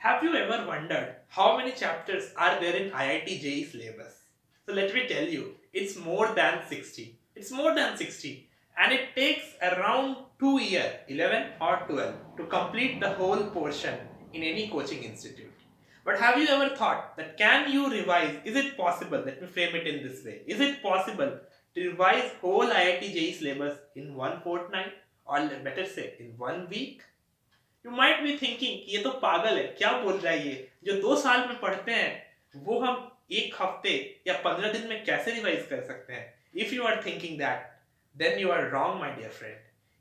Have you ever wondered how many chapters are there in IIT JEE syllabus? So let me tell you, it's more than 60. It's more than 60, and it takes around 2 years, 11 or 12, to complete the whole portion in any coaching institute. But have you ever thought that can you revise? Is it possible? Let me frame it in this way. Is it possible to revise whole IIT JEE syllabus in one fortnight, or better say in 1 week? You might be thinking ये तो पागल है, क्या बोल रहा है ये, जो 2 साल में पढ़ते हैं वो हम एक हफ्ते या 15 दिन में कैसे रिवाइज कर सकते हैं? If you are thinking that, then you are wrong my dear friend.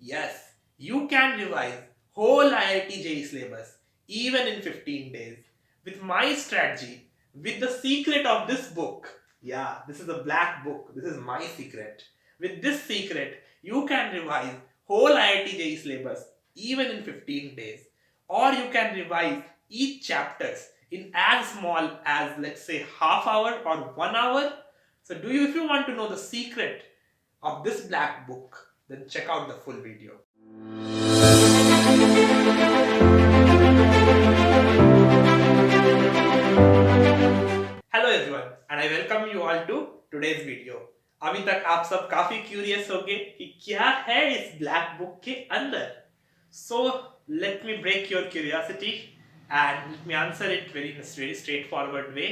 Yes, you can revise whole IIT JEE syllabus even in 15 days with my strategy, with the secret of this book. Yeah, this is a black book, this is my secret. With this secret you can revise whole IIT JEE syllabus even in 15 days, or you can revise each chapters in as small as, let's say, half hour or 1 hour. So do you, if you want to know the secret of this black book, then check out the full video. Hello everyone and I welcome you all to today's video. अभी तक आप सब काफी curious होंगे कि क्या है इस ब्लैक बुक के अंदर। So let me break your curiosity and let me answer it very straightforward way.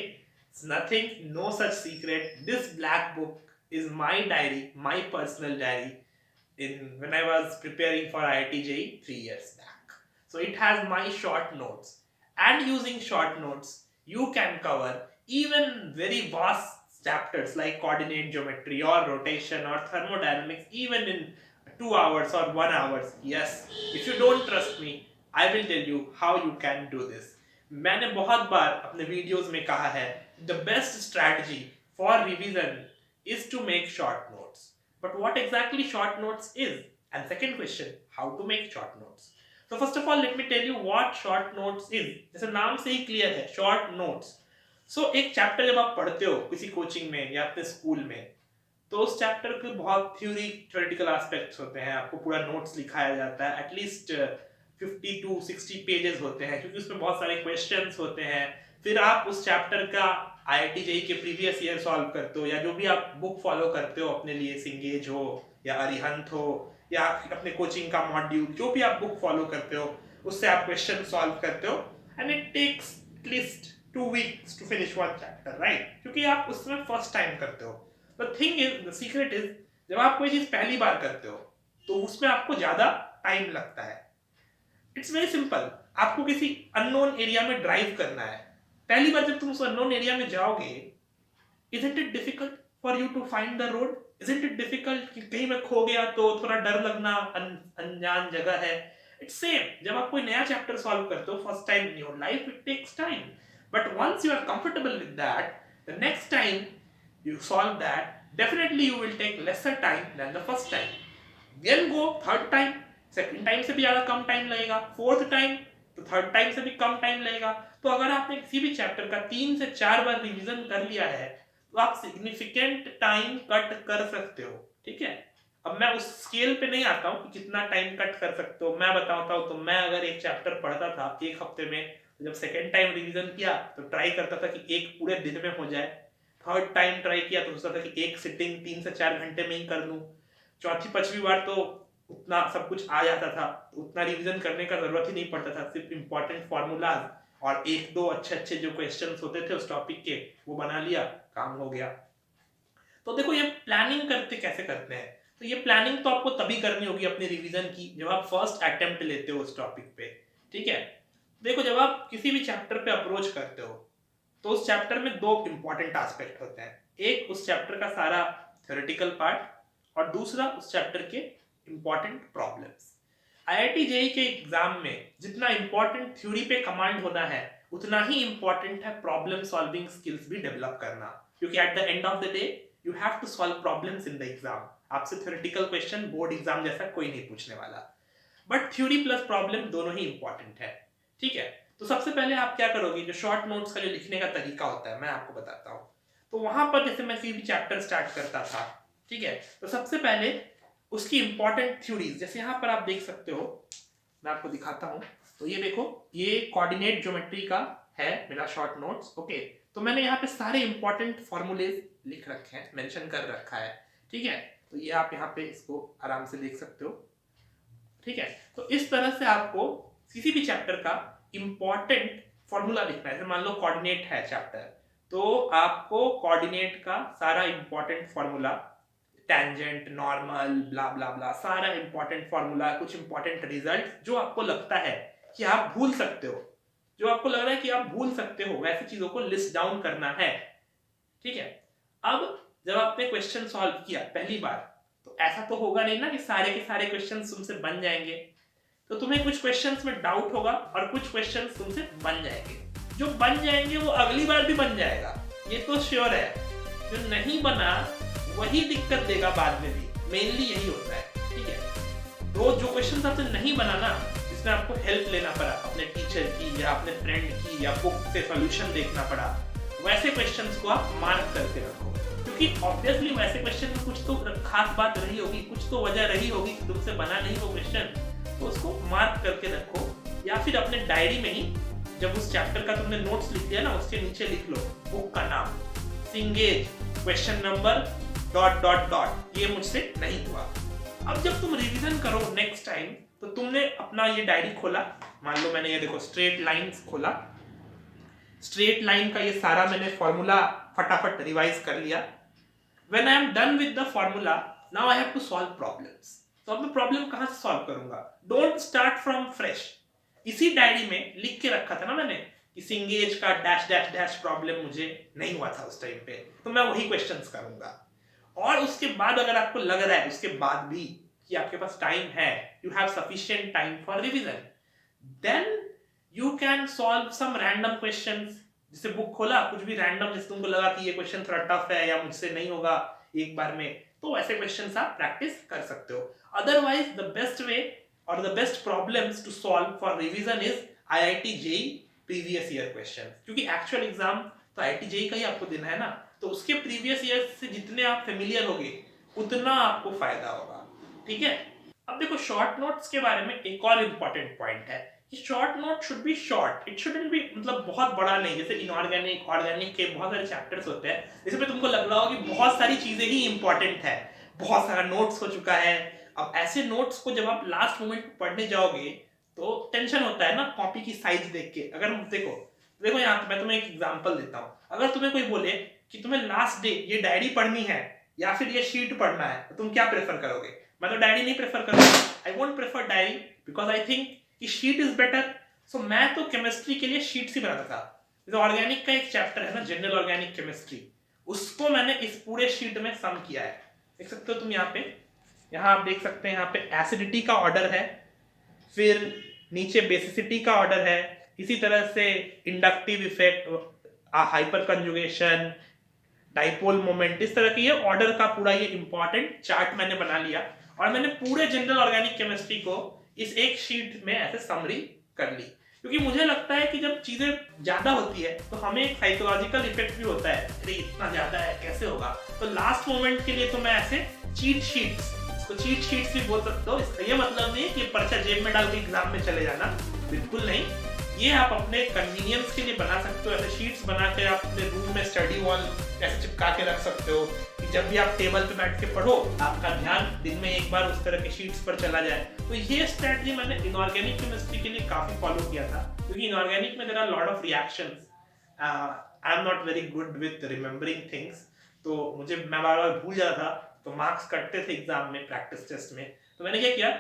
It's nothing, no such secret. This black book is my diary, my personal diary when I was preparing for IIT JEE 3 years back. So it has my short notes, and using short notes you can cover even very vast chapters like coordinate geometry or rotation or thermodynamics even in 2 hours or 1 hour. Yes, if you don't trust me, I will tell you how you can do this. मैंने बहुत बार अपने videos में कहा है, the best strategy for revision is to make short notes. But what exactly short notes is? And second question, how to make short notes? So first of all, let me tell you what short notes is. जैसे नाम से ही clear है, short notes. So एक chapter जब आप पढ़ते हो किसी कोचिंग में या अपने स्कूल में, तो उस चैप्टर के बहुत थ्योरेटिकल एस्पेक्ट्स होते हैं, आपको पूरा नोट्स लिखाया जाता है, एटलीस्ट 50 to 60 पेजेस होते हैं, क्योंकि उसमें बहुत सारे क्वेश्चंस होते हैं। फिर आप उस चैप्टर का IIT JEE के प्रीवियस ईयर सॉल्व करते हो, या जो भी आप बुक फॉलो करते हो अपने लिए, सिंगेज हो या अरिहंत हो या अपने कोचिंग का मॉड्यूल, जो भी आप बुक फॉलो करते हो उससे आप क्वेश्चन सॉल्व करते हो, and it takes at least 2 weeks to finish one chapter, right? क्योंकि आप उसमें फर्स्ट टाइम करते हो। The thing is, the secret is, जब आप कोई चीज पहली बार करते हो तो उसमें आपको ज्यादा टाइम लगता है। इट्स वेरी सिंपल, आपको किसी अननोन एरिया में ड्राइव करना है। पहली बार जब तुम उस अननोन एरिया में जाओगे, isn't it difficult for you to find the road? Isn't it difficult कि कहीं मैं खो गया तो थोड़ा डर लगना, अनजान जगह है। इट्स सेम, जब आप कोई नया चैप्टर सॉल्व करते हो first time in your life, it takes time, but once you are comfortable with that, the next time you solve that, definitely you will take lesser time than the first time. Then go third time, second time से भी ज़्यादा कम time लगेगा, fourth time तो third time से भी कम time लगेगा। तो अगर आपने किसी भी चैप्टर का 3 से 4 बार रिवीजन कर लिया है तो आप सिग्निफिकेंट टाइम कट कर सकते हो, ठीक है। अब मैं उस स्केल पे नहीं आता हूँ कि कितना टाइम कट कर सकते हो, मैं बताता हूँ। तो मैं अगर एक चैप्टर पढ़ता था एक हफ्ते में, तो जब सेकेंड टाइम रिवीजन किया तो ट्राई करता था कि एक पूरे दिन में हो जाए। थर्ड टाइम ट्राई किया तो सोचता था कि एक सिटिंग 3 से 4 घंटे में ही कर लूँ। चौथी पांचवी बार तो उतना सब कुछ आ जाता था, उतना रिवीजन करने का जरूरत ही नहीं पड़ता था, सिर्फ इंपॉर्टेंट फॉर्मूलाज और एक दो अच्छे जो क्वेश्चंस होते थे उस टॉपिक के, वो बना लिया, काम हो गया। तो देखो ये प्लानिंग करते कैसे करते हैं, तो ये प्लानिंग तो आपको तभी करनी होगी अपनी रिवीजन की जब आप फर्स्ट अटेम्प्ट लेते हो उस टॉपिक पे, ठीक है। देखो जब आप किसी भी चैप्टर पे अप्रोच करते हो तो उस चैप्टर में 2 इंपॉर्टेंट एस्पेक्ट होते हैं, एक उस चैप्टर का सारा थ्योरेटिकल पार्ट और दूसरा उस चैप्टर के इंपॉर्टेंट प्रॉब्लम्स। IIT JEE के एग्जाम में जितना इंपॉर्टेंट थ्योरी पे कमांड होना है, उतना ही इंपॉर्टेंट है प्रॉब्लम सॉल्विंग स्किल्स भी डेवलप करना, क्योंकि at the end of the day you have to solve problems in the exam. आपसे थ्योरेटिकल क्वेश्चन बोर्ड एग्जाम जैसा कोई नहीं पूछने वाला, बट थ्योरी प्लस प्रॉब्लम दोनों ही इंपॉर्टेंट है, ठीक है। तो सबसे पहले आप क्या करोगे, जो शॉर्ट नोट्स का जो लिखने का तरीका होता है मैं आपको बताता हूँ। तो वहां पर जैसे मैं किसी भी चैप्टर स्टार्ट करता था, ठीक है, तो सबसे पहले उसकी इंपॉर्टेंट थ्योरीज, जैसे यहाँ पर आप देख सकते हो, मैं आपको दिखाता हूँ। तो ये देखो, ये कोऑर्डिनेट ज्योमेट्री का है मेरा शॉर्ट नोट्स। ओके, तो मैंने यहाँ पे सारे इंपॉर्टेंट फॉर्मूलेज लिख रखे हैं, मेंशन कर रखा है। ठीक है, तो ये आप यहाँ पे इसको आराम से देख सकते हो। ठीक है, तो इस तरह से आपको किसी भी चैप्टर का इंपॉर्टेंट फॉर्मूला लिखना है। जैसे मान लो कोऑर्डिनेट है चैप्टर, तो आपको कोऑर्डिनेट का सारा इंपॉर्टेंट फॉर्मूला, टेंजेंट, नॉर्मल, ब्ला ब्ला ब्ला, सारा इंपॉर्टेंट फॉर्मूला, कुछ इंपॉर्टेंट रिजल्ट जो आपको लगता है कि आप भूल सकते हो, जो आपको लग रहा है कि आप भूल सकते हो, वैसी चीजों को लिस्ट डाउन करना है। ठीक है, अब जब आपने क्वेश्चन सॉल्व किया पहली बार, तो ऐसा तो होगा नहीं ना कि सारे के सारे क्वेश्चंस तुमसे बन जाएंगे। तो तुम्हें कुछ क्वेश्चंस में डाउट होगा और कुछ क्वेश्चंस तुमसे बन जाएंगे। जो बन जाएंगे वो अगली बार भी बन जाएगा, ये तो श्योर है। जो नहीं बना वही दिक्कत देगा बाद में भी, मेनली यही होता है। ठीक है, तो जो क्वेश्चन आपसे नहीं बना ना, जिसमें आपको हेल्प लेना पड़ा अपने टीचर की या अपने फ्रेंड की या बुक से सॉल्यूशन देखना पड़ा, वैसे क्वेश्चंस को आप मार्क करके रखो। क्योंकि ऑब्वियसली वैसे क्वेश्चन में कुछ तो खास बात रही होगी, कुछ तो वजह रही होगी कि तुमसे बना नहीं वो क्वेश्चन, तो उसको मार्क करके रखो। या फिर अपने डायरी में ही जब उस चैप्टर का तुमने नोट्स लिख लिया ना, उसके नीचे लिख लो बुक का नाम, सिंगेज, question number dot dot dot, ये मुझसे नहीं हुआ। अब जब तुम रिवीजन करो नेक्स्ट टाइम, तो तुमने अपना ये डायरी खोला, मान लो मैंने ये देखो स्ट्रेट लाइंस खोला, स्ट्रेट लाइन का ये सारा मैंने फॉर्मूला फटाफट रिवाइज कर लिया। When I am done with the formula, now I have to solve problems. तो अब मैं प्रॉब्लम कहां से सॉल्व करूंगा? Don't start from fresh. इसी डायरी में लिख के रखा था ना मैंने कि सिंगेज का डैश डैश डैश प्रॉब्लम मुझे नहीं हुआ था उस टाइम पे, तो मैं वही क्वेश्चंस करूंगा। और उसके बाद अगर आपको लग रहा है उसके बाद भी कि आपके पास टाइम है, you have sufficient time for revision, then you can solve some random questions. जैसे बुक खोला, कुछ भी रैंडम, जैसे तुमको लगा कि ये क्वेश्चन थोड़ा टफ है या मुझसे नहीं होगा एक बार में, तो ऐसे क्वेश्चंस आप प्रैक्टिस कर सकते हो। अदरवाइज द बेस्ट वे और the best problems to solve for revision is IIT JEE previous year question, क्योंकि एक्चुअल एग्जाम तो आईआईटी जेईई का ही आपको देना है ना, तो उसके प्रीवियस ईयर से जितने आप फेमिलियर होगे उतना आपको फायदा होगा। ठीक है, अब देखो शॉर्ट नोट्स के बारे में एक और इंपॉर्टेंट पॉइंट है कि short note should be short, it shouldn't be मतलब बहुत बड़ा नहीं। जैसे इनऑर्गेनिक, ऑर्गेनिक के बहुत सारे चैप्टर्स होते हैं, इसमें तुमको लग रहा होगा कि बहुत सारी चीजें ही इंपॉर्टेंट है, बहुत सारा नोट्स हो चुका है। अब ऐसे नोट्स को जब आप लास्ट मोमेंट पढ़ने जाओगे तो टेंशन होता है ना, कॉपी की साइज देख के। अगर देखो देखो यहाँ मैं तुम्हें एक एग्जांपल देता हूँ, अगर तुम्हें कोई बोले कि तुम्हें लास्ट डे ये डायरी पढ़नी है या फिर ये शीट पढ़ना है, तो तुम क्या प्रेफर करोगे? मैं तो डायरी नहीं प्रेफर करूंगा, I won't prefer diary because I think कि शीट इज बेटर। सो मैं तो केमिस्ट्री के लिए शीट्स ही बनाता था। जैसे ऑर्गेनिक का एक चैप्टर है ना, जनरल ऑर्गेनिक केमिस्ट्री, उसको मैंने इस पूरे शीट में सम किया है। देख सकते हो तुम यहाँ पे, यहाँ आप देख सकते हैं, यहाँ पे एसिडिटी का ऑर्डर है, फिर नीचे बेसिसिटी का ऑर्डर है, इसी तरह से inductive effect, hyper conjugation, dipole moment, इस तरह के ये ऑर्डर का पूरा ये इंपॉर्टेंट चार्ट मैंने बना लिया और मैंने पूरे जनरल ऑर्गेनिक केमिस्ट्री को इस एक शीट में ऐसे समरी कर ली। क्योंकि मुझे लगता है कि जब चीजें ज्यादा होती है तो हमें एक साइकोलॉजिकल इफेक्ट भी होता है, अरे इतना ज्यादा है कैसे होगा, तो लास्ट मोमेंट के लिए तो मैं ऐसे चीट शीट्स, इसको चीट शीट्स भी बोल सकते हो। इसका ये मतलब नहीं है कि पर्चा जेब में डाल के एग्जाम में चले जाना, बिल्कुल नहीं। ये आप अपने कन्वीनियंस के लिए बना सकते हो, ऐसे शीट्स बना के आप अपने रूम में स्टडी वॉल ऐसे चिपका के रख सकते हो कि जब भी आप टेबल पे बैठ के पढ़ो आपका ध्यान दिन में एक बार उस तरह के शीट्स पर चला जाए। तो ये स्ट्रेटजी मैंने इनऑर्गेनिक केमिस्ट्री के लिए काफी फॉलो किया था, क्योंकि इनऑर्गेनिक में there are lot of reactions, I am not very good with remembering things, तो मुझे मैं बार बार भूल जाता था, तो मार्क्स कटते थे एग्जाम में, प्रैक्टिस टेस्ट में। तो मैंने क्या किया,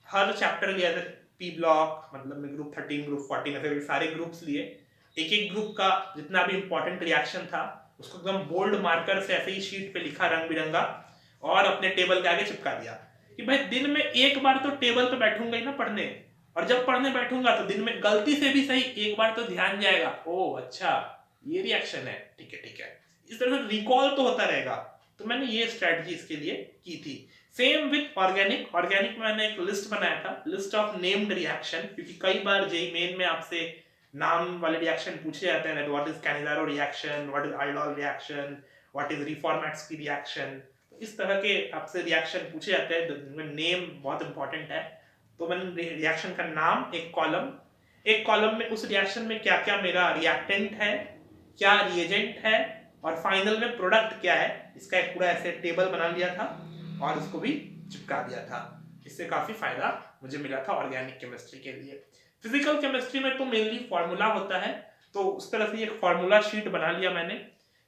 हर चैप्टर लिया था, पी ब्लॉक मतलब में ग्रुप 13, ग्रुप 14 ऐसे सारे ग्रुप्स लिए, एक एक ग्रुप का जितना भी इंपॉर्टेंट रिएक्शन था उसको एकदम बोल्ड मार्कर से ऐसे ही शीट पे लिखा रंग बिरंगा और अपने टेबल के आगे चिपका दिया कि भाई दिन में एक बार तो टेबल पे बैठूंगा ही ना पढ़ने, और जब पढ़ने बैठूंगा तो दिन में गलती से भी सही एक बार तो ध्यान जाएगा, ओ अच्छा ये रिएक्शन है, ठीक है ठीक है, इस तरह से रिकॉल तो होता रहेगा। तो मैंने ये स्ट्रेटजी इसके लिए की थी। सेम विद ऑर्गेनिक, ऑर्गेनिक में मैंने एक लिस्ट बनाया था, लिस्ट ऑफ नेम्ड रिएक्शन, क्योंकि कई बार जेईई मेन में आपसे नाम वाले रिएक्शन पूछे जाते हैं, what is Cannizzaro reaction, what is aldol reaction, what is Reformatsky reaction, तो इस तरह के आपसे रिएक्शन पूछे जाते हैं जिनमें नेम बहुत इंपॉर्टेंट है। तो मैंने रिएक्शन का नाम एक कॉलम एक कॉलम में उस रिएक्शन में क्या क्या मेरा रिएक्टेंट है, क्या रिएजेंट है, और फाइनल में प्रोडक्ट क्या है, इसका एक पूरा ऐसे टेबल बना लिया था और उसको भी चिपका दिया था। इससे काफी फायदा मुझे मिला था ऑर्गेनिक केमिस्ट्री के लिए। फिजिकल केमिस्ट्री में तो मेनली फॉर्मूला होता है, तो उस तरह से एक फॉर्मूला शीट बना लिया मैंने।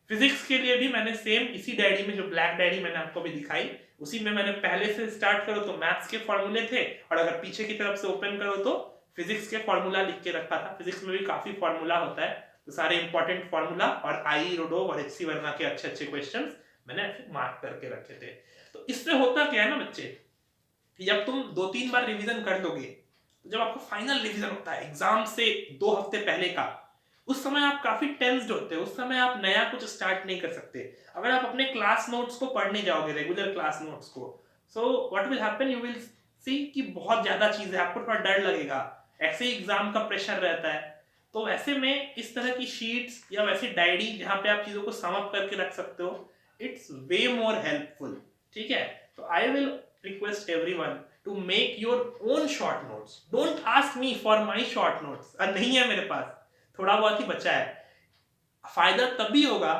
फिजिक्स के लिए भी मैंने सेम इसी डायरी में, जो ब्लैक डायरी मैंने आपको भी दिखाई, उसी में मैंने पहले से स्टार्ट करो तो मैथ्स के फॉर्मूले थे, और अगर पीछे की तरफ से ओपन करो तो फिजिक्स के फॉर्मूला लिख के रखा था। फिजिक्स में भी काफी फॉर्मूला होता है, तो सारे इंपॉर्टेंट फॉर्मूला और आई रोडो और एचसी वर्मा के अच्छे अच्छे क्वेश्चंस मैंने मार्क करके रखे थे। तो इससे होता क्या है ना बच्चे, कि जब तुम 2-3 बार रिवीजन कर लोगे, तो जब आपको फाइनल रिवीजन होता है एग्जाम से 2 हफ्ते पहले का, उस समय आप काफी टेंस्ड होते हो, उस समय आप नया कुछ स्टार्ट नहीं कर सकते। अगर आप अपने क्लास नोट्स को पढ़ने जाओगे, रेगुलर क्लास नोट्स को, so what will happen, you will see कि बहुत ज्यादा चीजें, आपको थोड़ा डर लगेगा, ऐसे ही एग्जाम का प्रेशर रहता है। तो ऐसे में इस तरह की शीट्स या वैसी डायरी जहां पे आप चीजों को सम अप करके रख सकते हो, इट्स वे मोर हेल्पफुल। ठीक है, तो I will request everyone to make your own short notes. Don't ask me for my short notes, नहीं है मेरे पास, थोड़ा बहुत ही बचा है। फायदा तभी होगा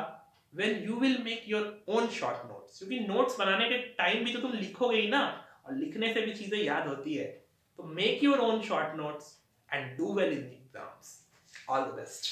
when you will make your own short notes, क्योंकि नोट्स बनाने के टाइम भी तो तुम लिखोगे ही ना, और लिखने से भी चीजें याद होती है। तो make your own short notes and do well in exams. All the best.